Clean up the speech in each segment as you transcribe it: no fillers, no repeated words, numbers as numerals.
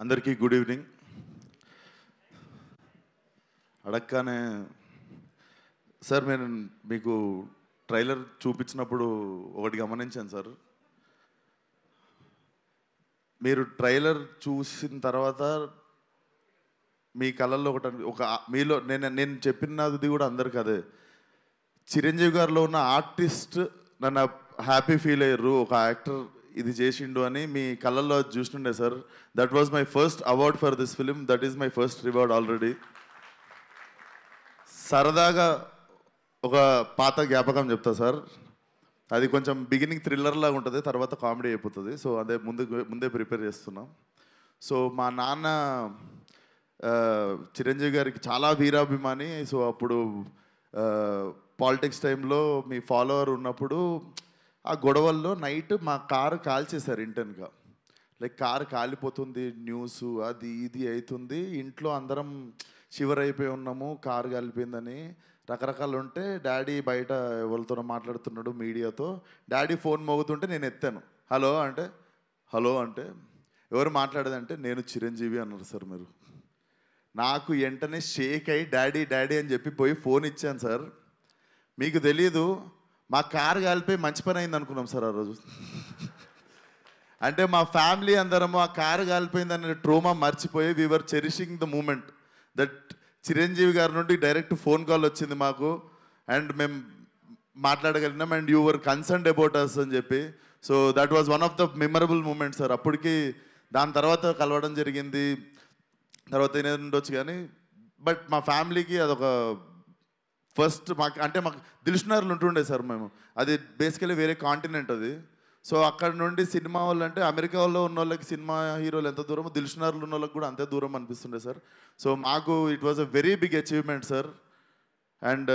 అందరికీ good evening. అడగగానే sir నేను మీకు ట్రైలర్ చూపించినప్పుడు ఒకటి గమనించాను సార్. మీరు ట్రైలర్ చూసిన తర్వాత మీ కళల్లో ఒక మీలో నేను చెప్పినది కూడా అందరికి అదే, చిరంజీవి గారిలో ఉన్న ఆర్టిస్ట్ నన్ను హ్యాపీ ఫీల్ అయ్యారు, ఒక యాక్టర్ ఇది చేసిండు అని మీ కళ్ళల్లో చూస్తుండే sir. That was my first award for this film. That is my first reward already. సరదాగా ఒక పాత జ్ఞాపకం చెప్తా సార్. అది కొంచెం బిగినింగ్ థ్రిల్లర్ లాగా ఉంటుంది, తర్వాత కామెడీ అయిపోతుంది. సో అదే ముందే ప్రిపేర్ చేస్తున్నాం. సో మా నాన్న చిరంజీవి గారికి చాలా వీరాభిమాని. సో అప్పుడు పాలిటిక్స్ టైంలో మీ ఫాలోవర్ ఉన్నప్పుడు ఆ గొడవల్లో నైట్ మా కారు కాల్చేశారు ఇంటెన్గా. లైక్ కారు కాలిపోతుంది, న్యూస్ అది ఇది అవుతుంది, ఇంట్లో అందరం షివర్ అయిపోయి ఉన్నాము, కారు కాలిపోయిందని రకరకాలు ఉంటే డాడీ బయట ఎవరితోనో మాట్లాడుతున్నాడు మీడియాతో. డాడీ ఫోన్ మోగుతుంటే నేను ఎత్తాను. హలో అంటే ఎవరు మాట్లాడేదంటే నేను చిరంజీవి అన్నారు సార్. మీరు నాకు వెంటనే షేక్ అయ్యి డాడీ అని చెప్పి పోయి ఫోన్ ఇచ్చాను సార్. మీకు తెలీదు, మా కారు కాలిపోయి మంచి పని అయింది అనుకున్నాం సార్ ఆ రోజు. అంటే మా ఫ్యామిలీ అందరము ఆ కారు కాలిపోయిందనే ట్రోమా మర్చిపోయి we're cherishing the moment that Chiranjeevi గారి నుండి డైరెక్ట్ ఫోన్ కాల్ వచ్చింది మాకు, అండ్ మేము మాట్లాడగలిగినాం, and you were concerned about us అని చెప్పి. So that was one of the memorable moment sir. అప్పటికి దాని తర్వాత కలవడం జరిగింది, తర్వాత ఏదైనా ఉండొచ్చు కానీ, బట్ మా ఫ్యామిలీకి అదొక ఫస్ట్. మాకు దిల్షునగర్లు ఉంటుండే సార్ మేము. అది బేసికలీ వేరే కాంటినెంట్ అది. సో అక్కడ నుండి సినిమా వాళ్ళు అంటే అమెరికా వాళ్ళు ఉన్న వాళ్ళకి సినిమా హీరోలు ఎంత దూరమో దిల్షునగర్లు ఉన్న వాళ్ళకి కూడా అంతే దూరం అనిపిస్తుండే సార్. సో మాకు it was a very big achievement sir. And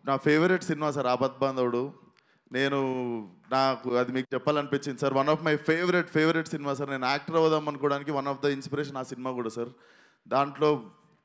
నా favourite cinema sir Aapadbandhavudu. నాకు అది మీకు చెప్పాలనిపించింది sir. One of my favourite cinema sir. నేను యాక్టర్ అవుదాం అనుకోవడానికి వన్ ఆఫ్ ద ఇన్స్పిరేషన్ ఆ సినిమా కూడా సార్. దాంట్లో